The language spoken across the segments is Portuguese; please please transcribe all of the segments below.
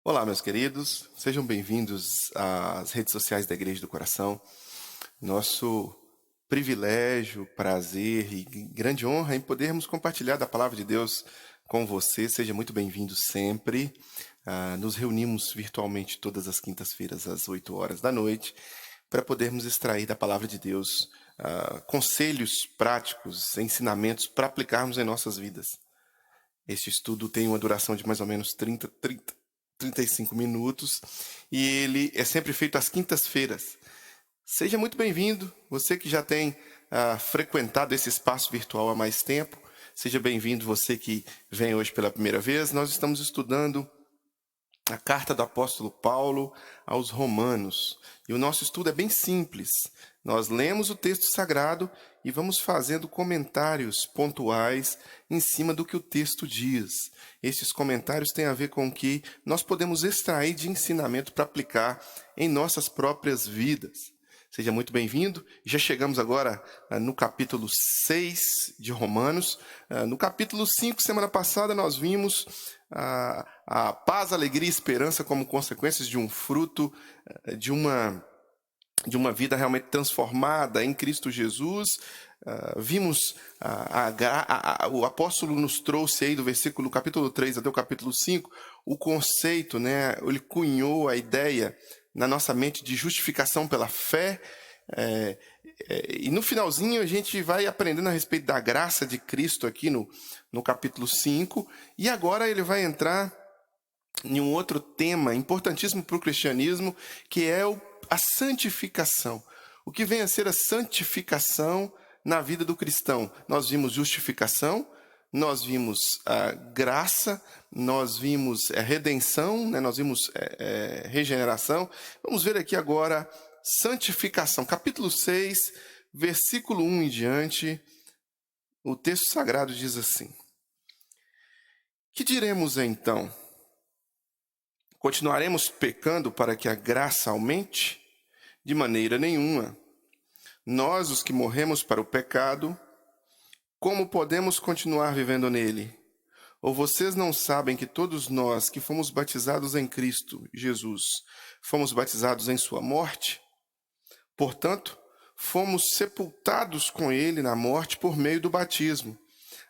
Olá, meus queridos, sejam bem-vindos às redes sociais da Igreja do Coração. Nosso privilégio, prazer e grande honra em podermos compartilhar da palavra de Deus com você. Seja muito bem-vindo sempre. Nos reunimos virtualmente todas as quintas-feiras às 8 horas da noite para podermos extrair da palavra de Deus conselhos práticos, ensinamentos para aplicarmos em nossas vidas. Este estudo tem uma duração de mais ou menos 35 minutos e ele é sempre feito às quintas-feiras. Seja muito bem-vindo, você que já tem frequentado esse espaço virtual há mais tempo, seja bem-vindo você que vem hoje pela primeira vez. Nós estamos estudando a carta do apóstolo Paulo aos Romanos e o nosso estudo é bem simples. Nós lemos o texto sagrado e vamos fazendo comentários pontuais em cima do que o texto diz. Esses comentários têm a ver com o que nós podemos extrair de ensinamento para aplicar em nossas próprias vidas. Seja muito bem-vindo. Já chegamos agora no capítulo 6 de Romanos. No capítulo 5, semana passada, nós vimos a paz, alegria e esperança como consequências de um fruto de uma vida realmente transformada em Cristo Jesus. Vimos o apóstolo nos trouxe aí do versículo capítulo 3 até o capítulo 5 o conceito, né? Ele cunhou a ideia na nossa mente de justificação pela fé. E no finalzinho a gente vai aprendendo a respeito da graça de Cristo aqui no capítulo 5. E agora ele vai entrar em um outro tema importantíssimo para o cristianismo, que é a santificação. O que vem a ser a santificação na vida do cristão? Nós vimos justificação, nós vimos graça, nós vimos redenção, né? Nós vimos regeneração. Vamos ver aqui agora santificação. Capítulo 6, versículo 1 em diante, o texto sagrado diz assim: Que diremos então? Continuaremos pecando para que a graça aumente? De maneira nenhuma. Nós, os que morremos para o pecado, como podemos continuar vivendo nele? Ou vocês não sabem que todos nós que fomos batizados em Cristo Jesus, fomos batizados em sua morte? Portanto, fomos sepultados com ele na morte por meio do batismo,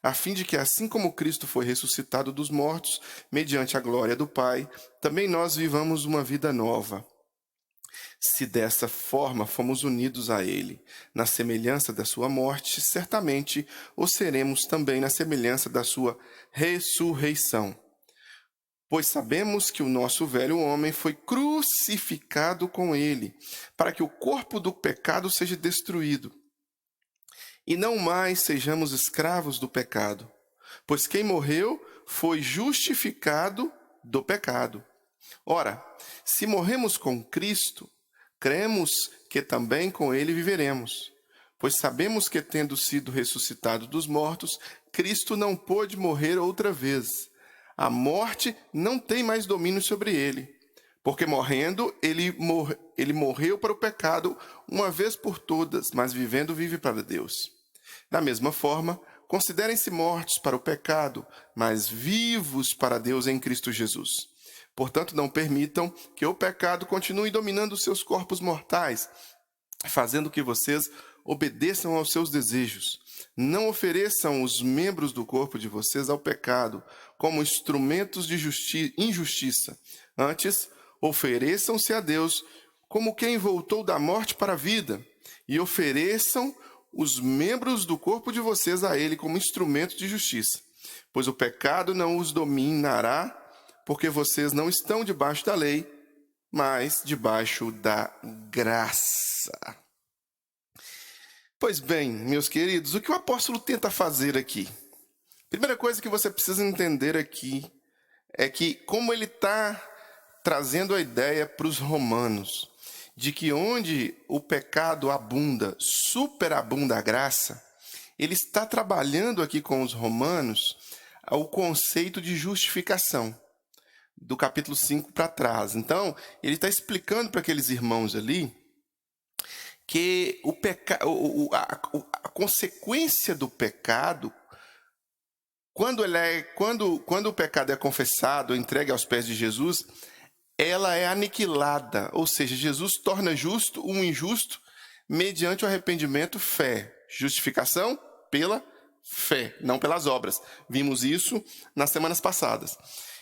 a fim de que, assim como Cristo foi ressuscitado dos mortos, mediante a glória do Pai, também nós vivamos uma vida nova. Se dessa forma fomos unidos a Ele, na semelhança da sua morte, certamente o seremos também na semelhança da sua ressurreição. Pois sabemos que o nosso velho homem foi crucificado com Ele, para que o corpo do pecado seja destruído, e não mais sejamos escravos do pecado, pois quem morreu foi justificado do pecado. Ora, se morremos com Cristo, cremos que também com ele viveremos, pois sabemos que, tendo sido ressuscitado dos mortos, Cristo não pôde morrer outra vez. A morte não tem mais domínio sobre ele, porque morrendo, ele morreu para o pecado uma vez por todas, mas vivendo vive para Deus. Da mesma forma, considerem-se mortos para o pecado, mas vivos para Deus em Cristo Jesus. Portanto, não permitam que o pecado continue dominando seus corpos mortais, fazendo que vocês obedeçam aos seus desejos. Não ofereçam os membros do corpo de vocês ao pecado como instrumentos de injustiça. Antes, ofereçam-se a Deus como quem voltou da morte para a vida, e ofereçam os membros do corpo de vocês a Ele como instrumentos de justiça. Pois o pecado não os dominará, porque vocês não estão debaixo da lei, mas debaixo da graça. Pois bem, meus queridos, o que o apóstolo tenta fazer aqui? Primeira coisa que você precisa entender aqui é que, como ele está trazendo a ideia para os romanos, de que onde o pecado abunda, superabunda a graça, ele está trabalhando aqui com os romanos o conceito de justificação, do capítulo 5 para trás. Então, ele está explicando para aqueles irmãos ali que a consequência do pecado, quando o pecado é confessado, entregue aos pés de Jesus, ela é aniquilada, ou seja, Jesus torna justo o injusto mediante o arrependimento, fé. Justificação pela fé, não pelas obras. Vimos isso nas semanas passadas.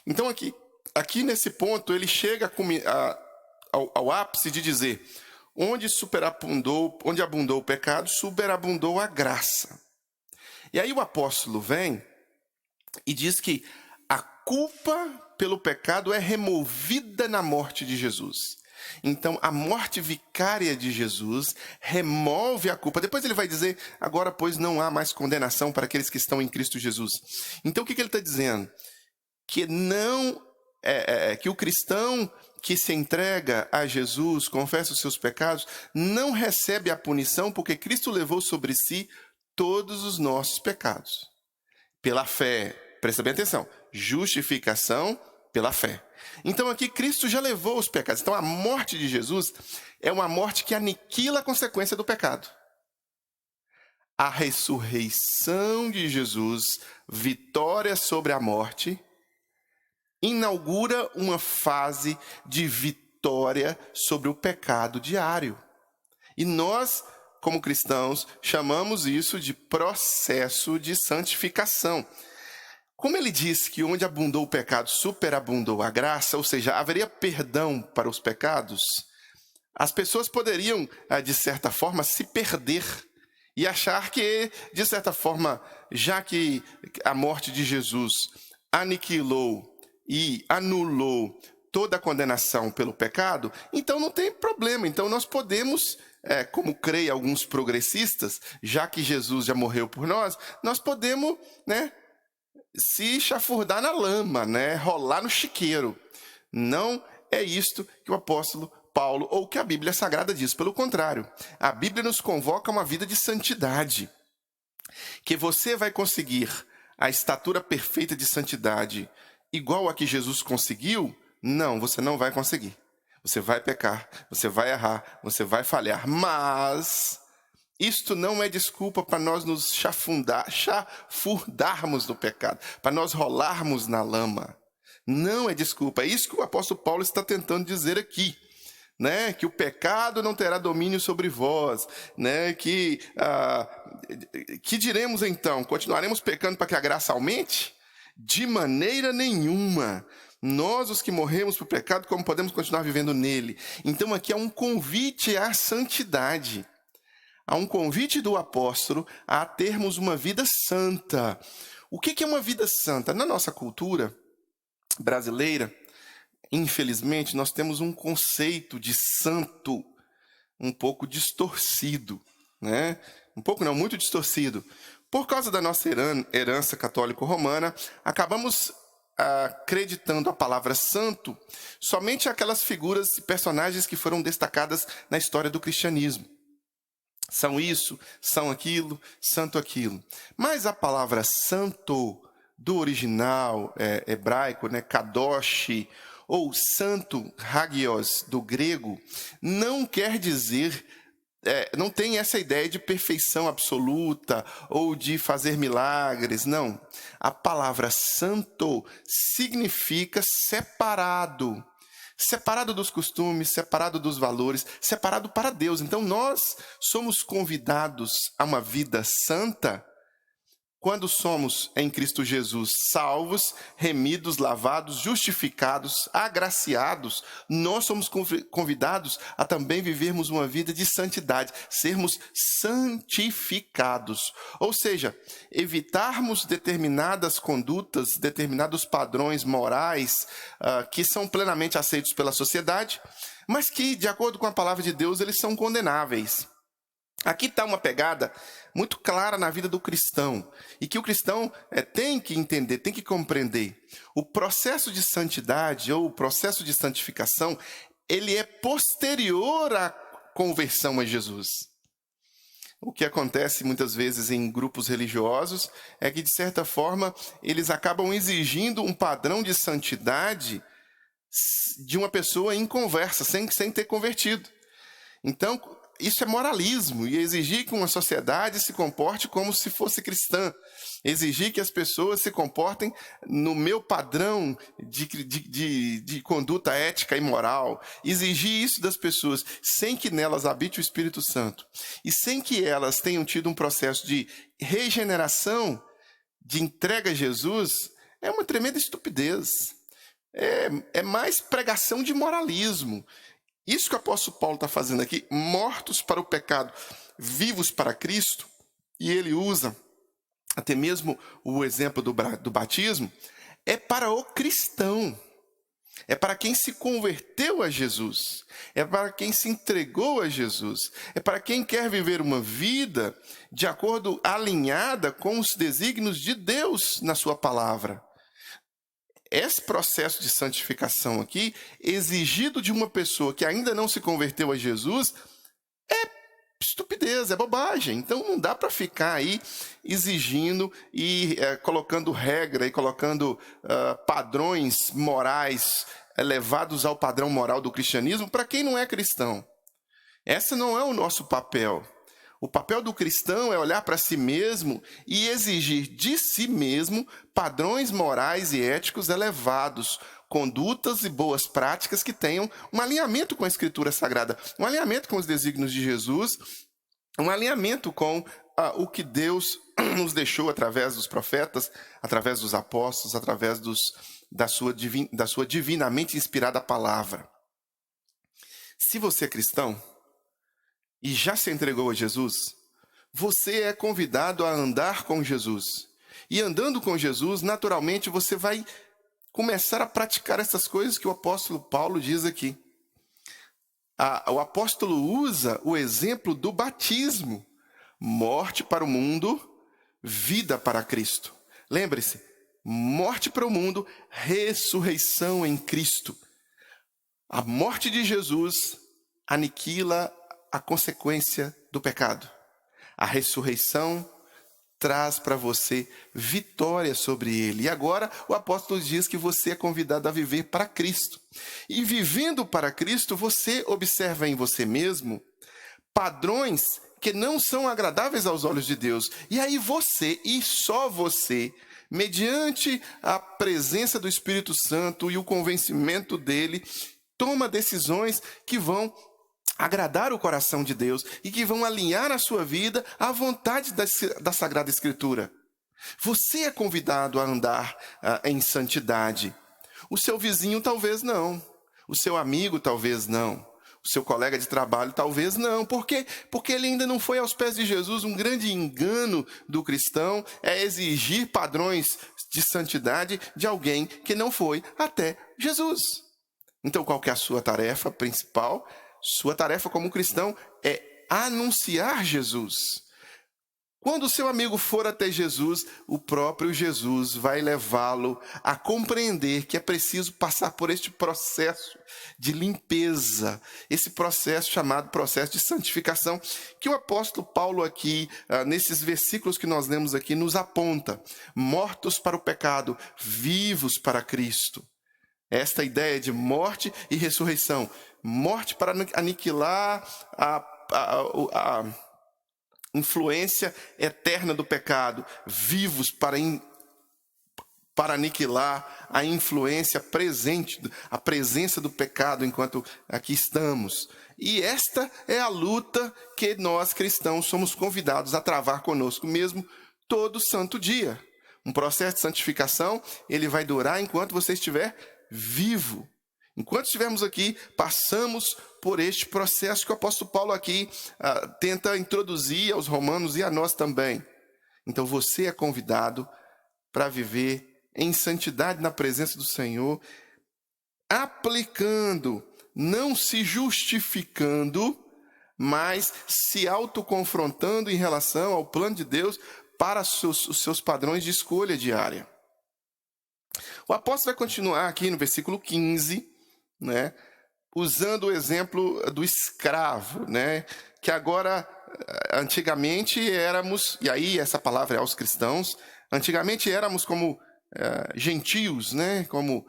Então aqui nesse ponto ele chega ao ápice de dizer: onde abundou o pecado, superabundou a graça. E aí o apóstolo vem e diz que a culpa pelo pecado é removida na morte de Jesus. Então, a morte vicária de Jesus remove a culpa. Depois ele vai dizer: agora, pois, não há mais condenação para aqueles que estão em Cristo Jesus. Então, o que ele está dizendo? Que que o cristão que se entrega a Jesus, confessa os seus pecados, não recebe a punição, porque Cristo levou sobre si todos os nossos pecados. Pela fé, presta bem atenção, justificação pela fé. Então aqui Cristo já levou os pecados. Então a morte de Jesus é uma morte que aniquila a consequência do pecado. A ressurreição de Jesus, vitória sobre a morte, inaugura uma fase de vitória sobre o pecado diário. E nós, como cristãos, chamamos isso de processo de santificação. Como ele disse que onde abundou o pecado, superabundou a graça, ou seja, haveria perdão para os pecados, as pessoas poderiam, de certa forma, se perder e achar que, de certa forma, já que a morte de Jesus aniquilou e anulou toda a condenação pelo pecado, então não tem problema. Então nós podemos, como creem alguns progressistas, já que Jesus já morreu por nós podemos, se chafurdar na lama, rolar no chiqueiro. Não é isto que o apóstolo Paulo ou que a Bíblia Sagrada diz. Pelo contrário, a Bíblia nos convoca a uma vida de santidade. Que você vai conseguir a estatura perfeita de santidade igual a que Jesus conseguiu? Não, você não vai conseguir. Você vai pecar, você vai errar, você vai falhar. Mas isto não é desculpa para nós nos chafurdarmos no pecado, para nós rolarmos na lama. Não é desculpa. É isso que o apóstolo Paulo está tentando dizer aqui. Que o pecado não terá domínio sobre vós. Que diremos então? Continuaremos pecando para que a graça aumente? De maneira nenhuma. Nós, os que morremos para o pecado, como podemos continuar vivendo nele? Então aqui há um convite à santidade. Há um convite do apóstolo a termos uma vida santa. O que é uma vida santa? Na nossa cultura brasileira, infelizmente, nós temos um conceito de santo um pouco distorcido. Um pouco não, muito distorcido. Por causa da nossa herança católico-romana, acabamos acreditando a palavra santo somente aquelas figuras e personagens que foram destacadas na história do cristianismo. São isso, são aquilo, santo aquilo. Mas a palavra santo, do original hebraico, kadosh, ou santo, hagios, do grego, não quer dizer, não tem essa ideia de perfeição absoluta ou de fazer milagres, não. A palavra santo significa separado. Separado dos costumes, separado dos valores, separado para Deus. Então nós somos convidados a uma vida santa quando somos em Cristo Jesus salvos, remidos, lavados, justificados, agraciados. Nós somos convidados a também vivermos uma vida de santidade, sermos santificados. Ou seja, evitarmos determinadas condutas, determinados padrões morais que são plenamente aceitos pela sociedade, mas que, de acordo com a palavra de Deus, eles são condenáveis. Aqui está uma pegada muito clara na vida do cristão e que o cristão tem que entender, tem que compreender. O processo de santidade ou o processo de santificação, ele é posterior à conversão a Jesus. O que acontece muitas vezes em grupos religiosos é que, de certa forma, eles acabam exigindo um padrão de santidade de uma pessoa inconversa, sem ter convertido. Então, isso é moralismo e exigir que uma sociedade se comporte como se fosse cristã. Exigir que as pessoas se comportem no meu padrão de conduta ética e moral. Exigir isso das pessoas sem que nelas habite o Espírito Santo. E sem que elas tenham tido um processo de regeneração, de entrega a Jesus, é uma tremenda estupidez. É mais pregação de moralismo. Isso que o apóstolo Paulo está fazendo aqui, mortos para o pecado, vivos para Cristo, e ele usa até mesmo o exemplo do batismo, é para o cristão, é para quem se converteu a Jesus, é para quem se entregou a Jesus, é para quem quer viver uma vida de acordo, alinhada com os desígnios de Deus na sua palavra. Esse processo de santificação aqui, exigido de uma pessoa que ainda não se converteu a Jesus, é estupidez, é bobagem. Então não dá para ficar aí exigindo e colocando regra e colocando padrões morais elevados ao padrão moral do cristianismo para quem não é cristão. Esse não é o nosso papel. O papel do cristão é olhar para si mesmo e exigir de si mesmo padrões morais e éticos elevados, condutas e boas práticas que tenham um alinhamento com a Escritura Sagrada, um alinhamento com os desígnios de Jesus, um alinhamento com o que Deus nos deixou através dos profetas, através dos apóstolos, através da sua divinamente inspirada palavra. Se você é cristão e já se entregou a Jesus, você é convidado a andar com Jesus. E andando com Jesus, naturalmente, você vai começar a praticar essas coisas que o apóstolo Paulo diz aqui. O apóstolo usa o exemplo do batismo. Morte para o mundo, vida para Cristo. Lembre-se, morte para o mundo, ressurreição em Cristo. A morte de Jesus aniquila a consequência do pecado. A ressurreição traz para você vitória sobre ele. E agora o apóstolo diz que você é convidado a viver para Cristo. E vivendo para Cristo, você observa em você mesmo padrões que não são agradáveis aos olhos de Deus. E aí você, e só você, mediante a presença do Espírito Santo e o convencimento dele, toma decisões que vão agradar o coração de Deus e que vão alinhar a sua vida à vontade da Sagrada Escritura. Você é convidado a andar em santidade. O seu vizinho talvez não. O seu amigo talvez não. O seu colega de trabalho talvez não. Por quê? Porque ele ainda não foi aos pés de Jesus. Um grande engano do cristão é exigir padrões de santidade de alguém que não foi até Jesus. Então, qual que é a sua tarefa principal? Sua tarefa como cristão é anunciar Jesus. Quando o seu amigo for até Jesus, o próprio Jesus vai levá-lo a compreender que é preciso passar por este processo de limpeza, esse processo chamado processo de santificação, que o apóstolo Paulo aqui, nesses versículos que nós lemos aqui, nos aponta. Mortos para o pecado, vivos para Cristo. Esta ideia de morte e ressurreição. Morte para aniquilar a influência eterna do pecado. Vivos para aniquilar a influência presente, a presença do pecado enquanto aqui estamos. E esta é a luta que nós cristãos somos convidados a travar conosco mesmo todo santo dia. Um processo de santificação, ele vai durar enquanto você estiver vivo. Enquanto estivermos aqui, passamos por este processo que o apóstolo Paulo aqui tenta introduzir aos romanos e a nós também. Então você é convidado para viver em santidade na presença do Senhor, aplicando, não se justificando, mas se autoconfrontando em relação ao plano de Deus para os seus padrões de escolha diária. O apóstolo vai continuar aqui no versículo 15, né, usando o exemplo do escravo, né, que agora, antigamente éramos, e aí essa palavra é aos cristãos, antigamente éramos como gentios, né, como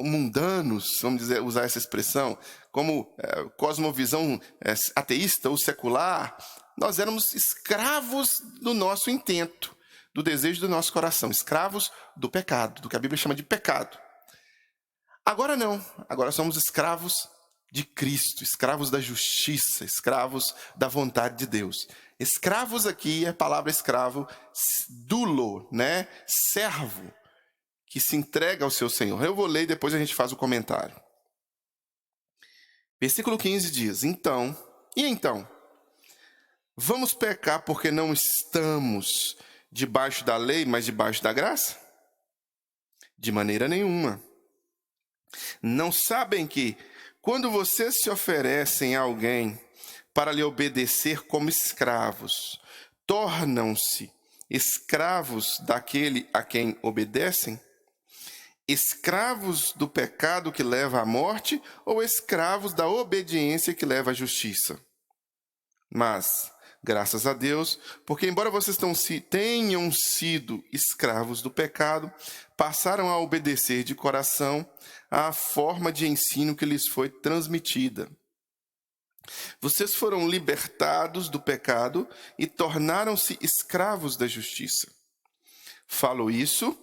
mundanos, vamos dizer, usar essa expressão, como cosmovisão ateísta ou secular. Nós éramos escravos do nosso intento, do desejo do nosso coração, escravos do pecado, do que a Bíblia chama de pecado. Agora não, agora somos escravos de Cristo, escravos da justiça, escravos da vontade de Deus. Escravos aqui é a palavra escravo, doulo, né? Servo, que se entrega ao seu Senhor. Eu vou ler e depois a gente faz o comentário. Versículo 15 diz, então, vamos pecar porque não estamos debaixo da lei, mas debaixo da graça? De maneira nenhuma. Não sabem que, quando vocês se oferecem a alguém para lhe obedecer como escravos, tornam-se escravos daquele a quem obedecem? Escravos do pecado que leva à morte ou escravos da obediência que leva à justiça? Mas, graças a Deus, porque embora vocês tenham sido escravos do pecado, passaram a obedecer de coração à forma de ensino que lhes foi transmitida. Vocês foram libertados do pecado e tornaram-se escravos da justiça. Falo isso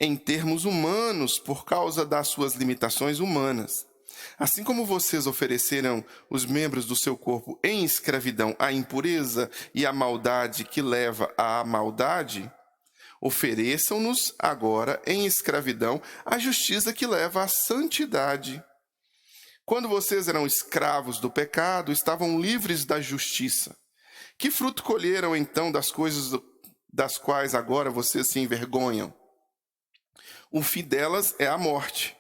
em termos humanos por causa das suas limitações humanas. Assim como vocês ofereceram os membros do seu corpo em escravidão à impureza e à maldade que leva à maldade, ofereçam-nos agora em escravidão à justiça que leva à santidade. Quando vocês eram escravos do pecado, estavam livres da justiça. Que fruto colheram então das coisas das quais agora vocês se envergonham? O fim delas é a morte.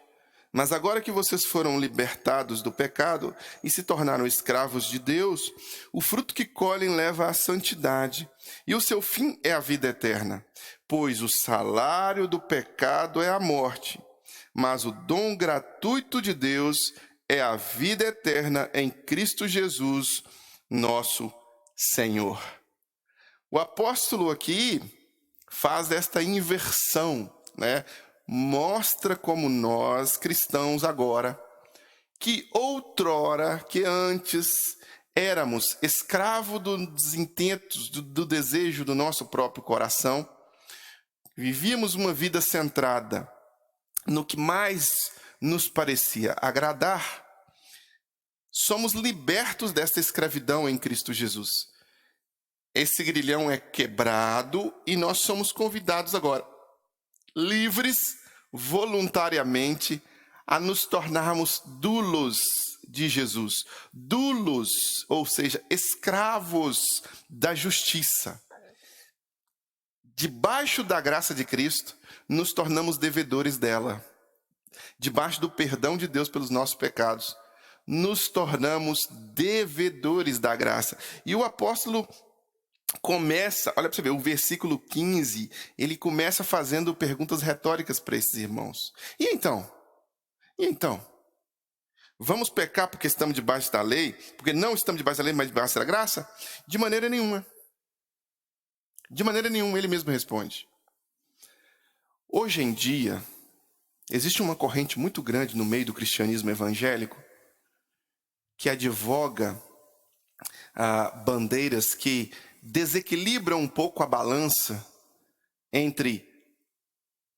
Mas agora que vocês foram libertados do pecado e se tornaram escravos de Deus, o fruto que colhem leva à santidade, e o seu fim é a vida eterna. Pois o salário do pecado é a morte, mas o dom gratuito de Deus é a vida eterna em Cristo Jesus, nosso Senhor. O apóstolo aqui faz esta inversão, né? Mostra como nós, cristãos agora, que outrora, que antes, éramos escravos dos intentos, do desejo do nosso próprio coração, vivíamos uma vida centrada no que mais nos parecia agradar, somos libertos desta escravidão em Cristo Jesus. Esse grilhão é quebrado e nós somos convidados agora, livres, voluntariamente, a nos tornarmos doulos de Jesus. Doulos, ou seja, escravos da justiça. Debaixo da graça de Cristo, nos tornamos devedores dela. Debaixo do perdão de Deus pelos nossos pecados, nos tornamos devedores da graça. E o apóstolo começa, olha para você ver, o versículo 15, ele começa fazendo perguntas retóricas para esses irmãos. E então? Vamos pecar porque estamos debaixo da lei? Porque não estamos debaixo da lei, mas debaixo da graça? De maneira nenhuma. De maneira nenhuma, ele mesmo responde. Hoje em dia, existe uma corrente muito grande no meio do cristianismo evangélico que advoga bandeiras que desequilibram um pouco a balança entre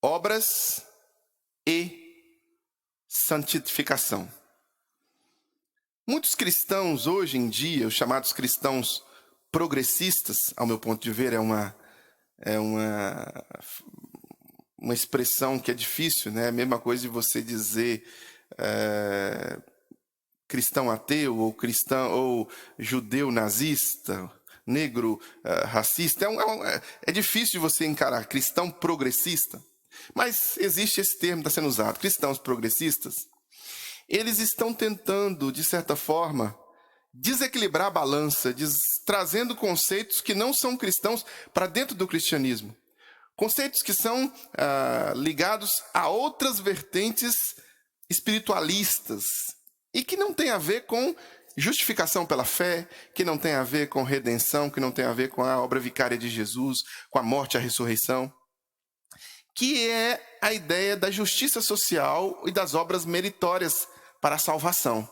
obras e santificação. Muitos cristãos hoje em dia, os chamados cristãos progressistas, ao meu ponto de ver, é uma expressão que é difícil, né? A mesma coisa de você dizer cristão ateu, ou cristão, ou judeu nazista, negro racista. É difícil de você encarar cristão progressista, mas existe esse termo que está sendo usado. Cristãos progressistas, eles estão tentando, de certa forma, desequilibrar a balança, trazendo conceitos que não são cristãos para dentro do cristianismo. Conceitos que são ligados a outras vertentes espiritualistas e que não tem a ver com justificação pela fé, que não tem a ver com redenção, que não tem a ver com a obra vicária de Jesus, com a morte e a ressurreição, que é a ideia da justiça social e das obras meritórias para a salvação.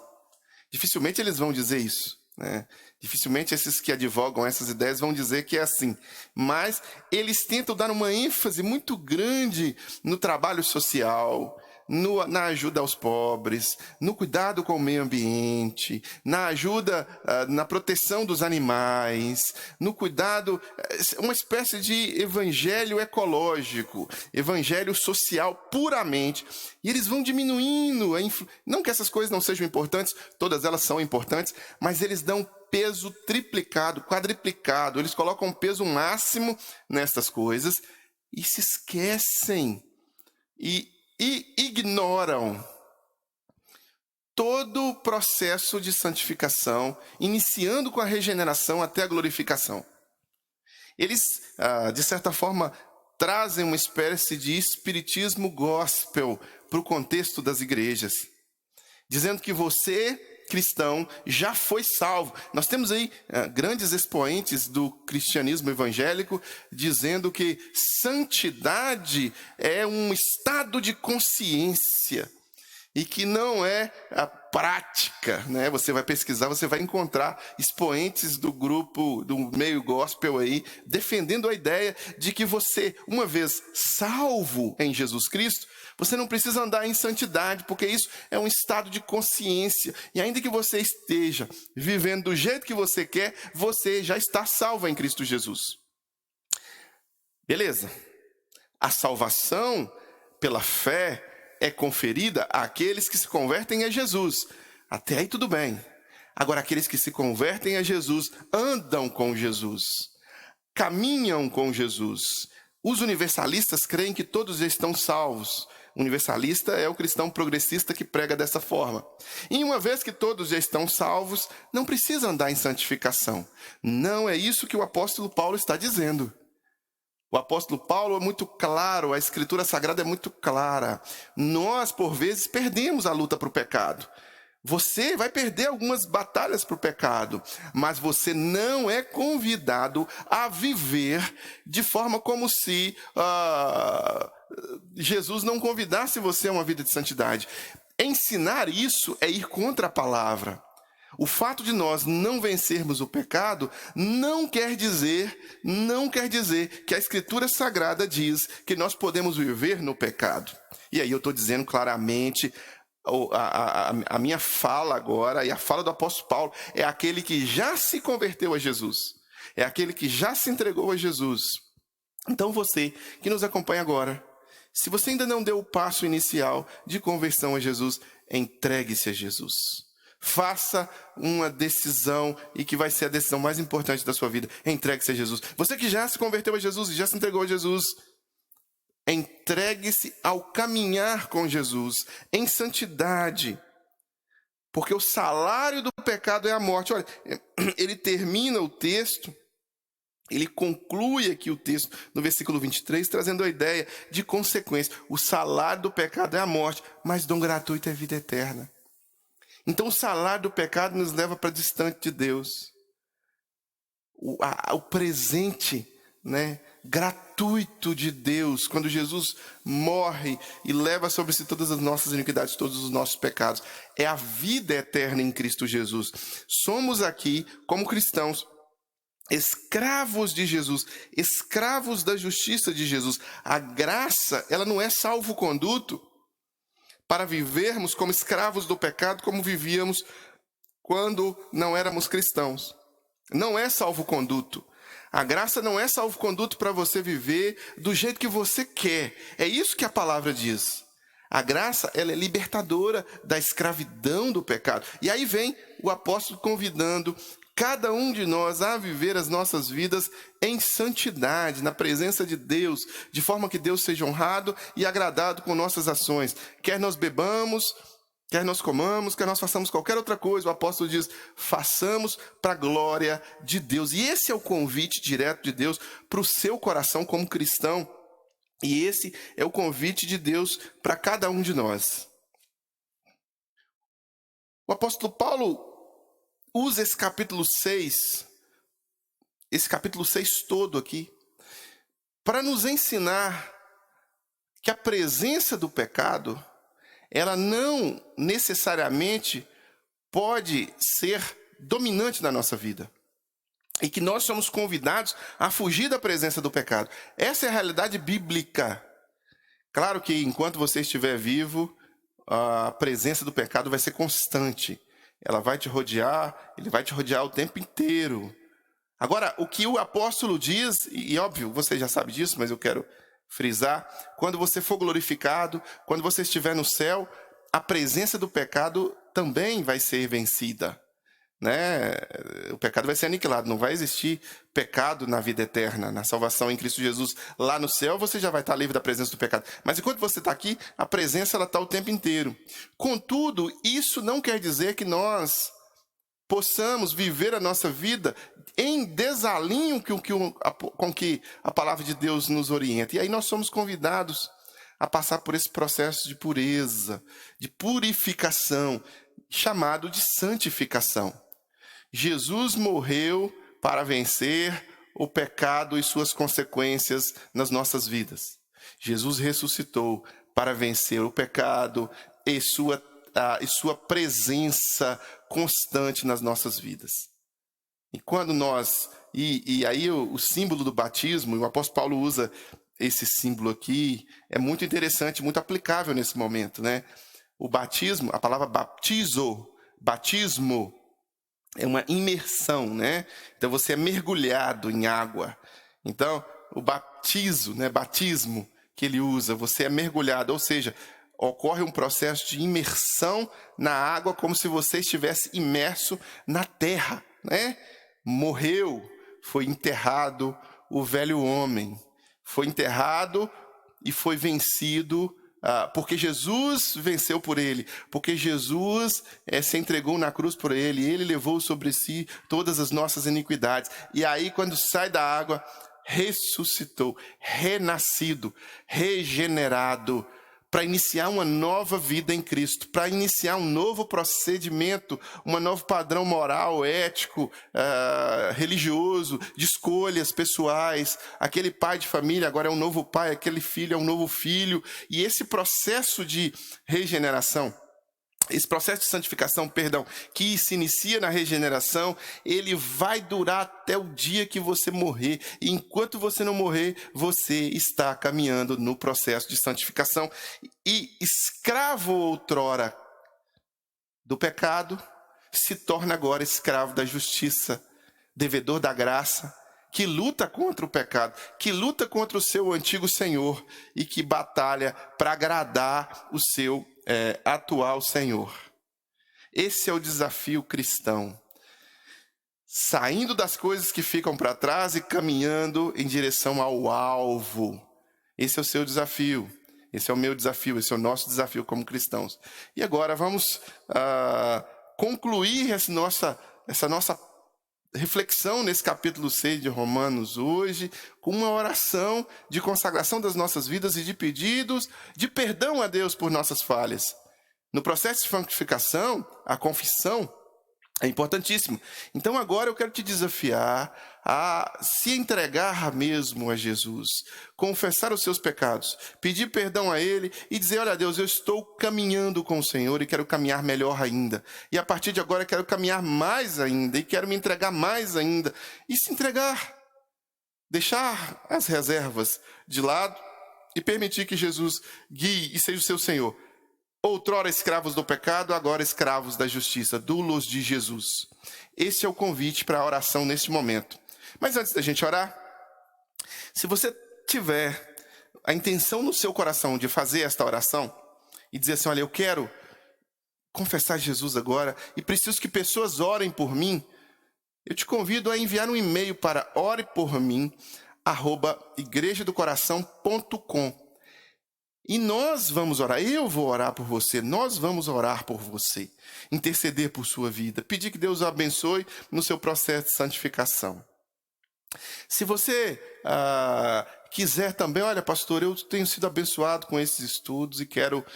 Dificilmente eles vão dizer isso, né? Dificilmente esses que advogam essas ideias vão dizer que é assim. Mas eles tentam dar uma ênfase muito grande no trabalho social, na ajuda aos pobres, no cuidado com o meio ambiente, na ajuda, na proteção dos animais, no cuidado, uma espécie de evangelho ecológico, evangelho social puramente. E eles vão diminuindo, não que essas coisas não sejam importantes, todas elas são importantes, mas eles dão peso triplicado, quadriplicado, eles colocam um peso máximo nessas coisas e se esquecem e ignoram todo o processo de santificação, iniciando com a regeneração até a glorificação. Eles, de certa forma, trazem uma espécie de espiritismo gospel para o contexto das igrejas, dizendo que você, cristão, já foi salvo. Nós temos aí grandes expoentes do cristianismo evangélico dizendo que santidade é um estado de consciência e que não é a prática, né? Você vai pesquisar, você vai encontrar expoentes do grupo, do meio gospel aí, defendendo a ideia de que você, uma vez salvo em Jesus Cristo, você não precisa andar em santidade, porque isso é um estado de consciência. E ainda que você esteja vivendo do jeito que você quer, você já está salvo em Cristo Jesus. Beleza. A salvação pela fé é conferida àqueles que se convertem a Jesus. Até aí tudo bem. Agora, aqueles que se convertem a Jesus andam com Jesus, caminham com Jesus. Os universalistas creem que todos já estão salvos. O universalista é o cristão progressista que prega dessa forma. E uma vez que todos já estão salvos, não precisa andar em santificação. Não é isso que o apóstolo Paulo está dizendo. O apóstolo Paulo é muito claro, a Escritura Sagrada é muito clara. Nós, por vezes, perdemos a luta para o pecado. Você vai perder algumas batalhas para o pecado, mas você não é convidado a viver de forma como se Jesus não convidasse você a uma vida de santidade. Ensinar isso é ir contra a palavra. O fato de nós não vencermos o pecado não quer dizer que a Escritura Sagrada diz que nós podemos viver no pecado. E aí eu estou dizendo claramente, a minha fala agora e a fala do apóstolo Paulo é aquele que já se converteu a Jesus, é aquele que já se entregou a Jesus. Então você que nos acompanha agora, se você ainda não deu o passo inicial de conversão a Jesus, entregue-se a Jesus. Faça uma decisão e que vai ser a decisão mais importante da sua vida. Entregue-se a Jesus. Você que já se converteu a Jesus e já se entregou a Jesus, entregue-se ao caminhar com Jesus em santidade. Porque o salário do pecado é a morte. Olha, ele termina o texto, ele conclui aqui o texto no versículo 23, trazendo a ideia de consequência. O salário do pecado é a morte, mas dom gratuito é a vida eterna. Então o salário do pecado nos leva para distante de Deus. O presente, né, gratuito de Deus, quando Jesus morre e leva sobre si todas as nossas iniquidades, todos os nossos pecados, é a vida eterna em Cristo Jesus. Somos aqui, como cristãos, escravos de Jesus, escravos da justiça de Jesus. A graça, ela não é salvo-conduto para vivermos como escravos do pecado, como vivíamos quando não éramos cristãos. Não é salvo-conduto. A graça não é salvo-conduto para você viver do jeito que você quer. É isso que a palavra diz. A graça, ela é libertadora da escravidão do pecado. E aí vem o apóstolo convidando cada um de nós a viver as nossas vidas em santidade, na presença de Deus, de forma que Deus seja honrado e agradado com nossas ações. Quer nós bebamos, quer nós comamos, quer nós façamos qualquer outra coisa, o apóstolo diz, façamos para a glória de Deus. E esse é o convite direto de Deus para o seu coração como cristão. E esse é o convite de Deus para cada um de nós. O apóstolo Paulo usa esse capítulo 6 todo aqui, para nos ensinar que a presença do pecado, ela não necessariamente pode ser dominante na nossa vida. E que nós somos convidados a fugir da presença do pecado. Essa é a realidade bíblica. Claro que enquanto você estiver vivo, a presença do pecado vai ser constante. Ela vai te rodear, ele vai te rodear o tempo inteiro. Agora, o que o apóstolo diz, e óbvio, você já sabe disso, mas eu quero frisar, quando você for glorificado, quando você estiver no céu, a presença do pecado também vai ser vencida, né? O pecado vai ser aniquilado, não vai existir pecado na vida eterna, na salvação em Cristo Jesus. Lá no céu você já vai estar livre da presença do pecado. Mas enquanto você está aqui, a presença ela está o tempo inteiro. Contudo, isso não quer dizer que nós possamos viver a nossa vida em desalinho com que a palavra de Deus nos orienta. E aí nós somos convidados a passar por esse processo de pureza, de purificação, chamado de santificação. Jesus morreu para vencer o pecado e suas consequências nas nossas vidas. Jesus ressuscitou para vencer o pecado e sua presença constante nas nossas vidas. E quando nós... E aí o símbolo do batismo, e o apóstolo Paulo usa esse símbolo aqui, é muito interessante, muito aplicável nesse momento, né? O batismo, a palavra batismo, é uma imersão, né? Então você é mergulhado em água. Então, o batismo que ele usa, você é mergulhado, ou seja, ocorre um processo de imersão na água como se você estivesse imerso na terra, né? Morreu, foi enterrado o velho homem. Foi enterrado e foi vencido porque Jesus venceu por ele, porque Jesus se entregou na cruz por ele, ele levou sobre si todas as nossas iniquidades. E aí, quando sai da água, ressuscitou, renascido, regenerado, para iniciar uma nova vida em Cristo, para iniciar um novo procedimento, um novo padrão moral, ético, religioso, de escolhas pessoais. Aquele pai de família agora é um novo pai, aquele filho é um novo filho. E esse processo de regeneração, esse processo de santificação, que se inicia na regeneração, ele vai durar até o dia que você morrer. E enquanto você não morrer, você está caminhando no processo de santificação. E escravo outrora do pecado, se torna agora escravo da justiça, devedor da graça, que luta contra o pecado, que luta contra o seu antigo senhor e que batalha para agradar o seu atual Senhor. Esse é o desafio cristão. Saindo das coisas que ficam para trás e caminhando em direção ao alvo. Esse é o seu desafio. Esse é o meu desafio. Esse é o nosso desafio como cristãos. E agora vamos concluir essa nossa reflexão nesse capítulo 6 de Romanos hoje, com uma oração de consagração das nossas vidas e de pedidos de perdão a Deus por nossas falhas. No processo de santificação, a confissão é importantíssimo. Então agora eu quero te desafiar a se entregar mesmo a Jesus, confessar os seus pecados, pedir perdão a Ele e dizer, olha Deus, eu estou caminhando com o Senhor e quero caminhar melhor ainda. E a partir de agora eu quero caminhar mais ainda e quero me entregar mais ainda. E se entregar, deixar as reservas de lado e permitir que Jesus guie e seja o seu Senhor. Outrora escravos do pecado, agora escravos da justiça, doulos de Jesus. Esse é o convite para a oração neste momento. Mas antes da gente orar, se você tiver a intenção no seu coração de fazer esta oração e dizer assim, olha, eu quero confessar Jesus agora e preciso que pessoas orem por mim, eu te convido a enviar um e-mail para orepormim@igrejadocoração.com. E nós vamos orar, eu vou orar por você, nós vamos orar por você, interceder por sua vida, pedir que Deus o abençoe no seu processo de santificação. Se você quiser também, olha pastor, eu tenho sido abençoado com esses estudos e quero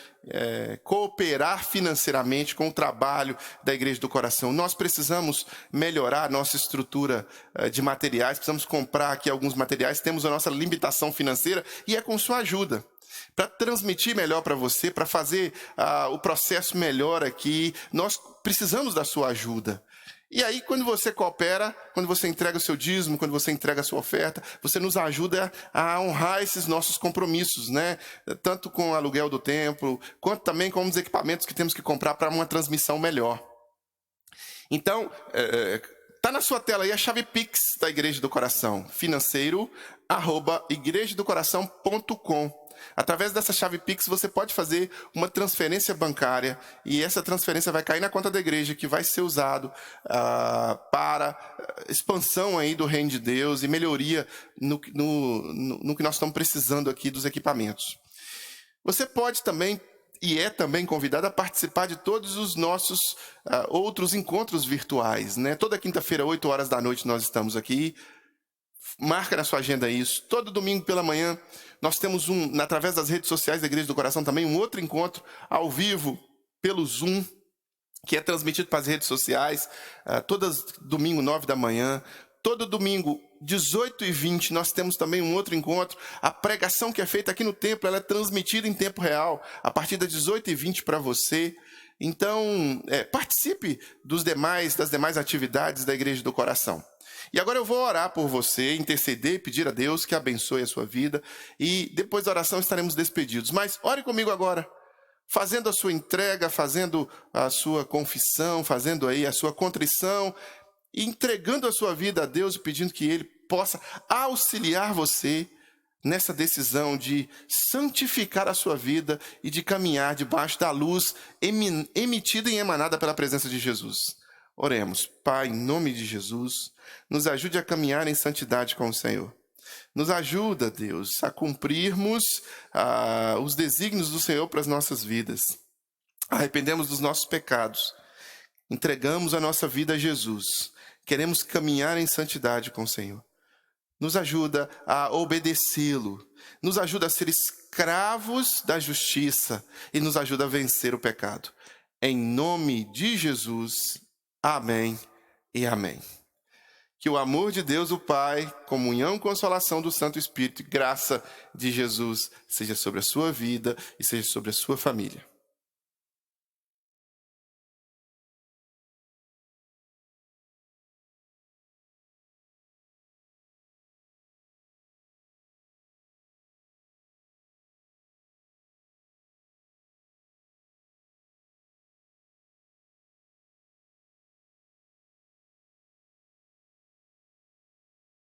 cooperar financeiramente com o trabalho da Igreja do Coração. Nós precisamos melhorar a nossa estrutura de materiais, precisamos comprar aqui alguns materiais, temos a nossa limitação financeira e é com sua ajuda. Para transmitir melhor para você, para fazer o processo melhor aqui, nós precisamos da sua ajuda. E aí, quando você coopera, quando você entrega o seu dízimo, quando você entrega a sua oferta, você nos ajuda a honrar esses nossos compromissos, né? Tanto com o aluguel do templo, quanto também com os equipamentos que temos que comprar para uma transmissão melhor. Então, tá na sua tela aí a chave Pix da Igreja do Coração, financeiro@igrejadocoração.com. Através dessa chave Pix, você pode fazer uma transferência bancária e essa transferência vai cair na conta da igreja, que vai ser usado para expansão aí do reino de Deus e melhoria no que nós estamos precisando aqui dos equipamentos. Você pode também, e é também convidado a participar de todos os nossos outros encontros virtuais, né? Toda quinta-feira, 8 horas da noite, nós estamos aqui. Marca na sua agenda isso. Todo domingo pela manhã, nós temos através das redes sociais da Igreja do Coração também, um outro encontro ao vivo pelo Zoom, que é transmitido para as redes sociais, domingo, 9 da manhã. Todo domingo, 18h20, nós temos também um outro encontro. A pregação que é feita aqui no templo, ela é transmitida em tempo real, a partir das 18h20 para você. Então, participe das demais atividades da Igreja do Coração. E agora eu vou orar por você, interceder e pedir a Deus que abençoe a sua vida. E depois da oração estaremos despedidos. Mas ore comigo agora, fazendo a sua entrega, fazendo a sua confissão, fazendo aí a sua contrição, e entregando a sua vida a Deus e pedindo que Ele possa auxiliar você nessa decisão de santificar a sua vida e de caminhar debaixo da luz emitida e emanada pela presença de Jesus. Oremos. Pai, em nome de Jesus, nos ajude a caminhar em santidade com o Senhor. Nos ajuda, Deus, a cumprirmos os desígnios do Senhor para as nossas vidas. Arrependemos dos nossos pecados. Entregamos a nossa vida a Jesus. Queremos caminhar em santidade com o Senhor. Nos ajuda a obedecê-lo. Nos ajuda a ser escravos da justiça. E nos ajuda a vencer o pecado. Em nome de Jesus. Amém e amém. Que o amor de Deus, o Pai, comunhão e consolação do Santo Espírito e graça de Jesus seja sobre a sua vida e seja sobre a sua família.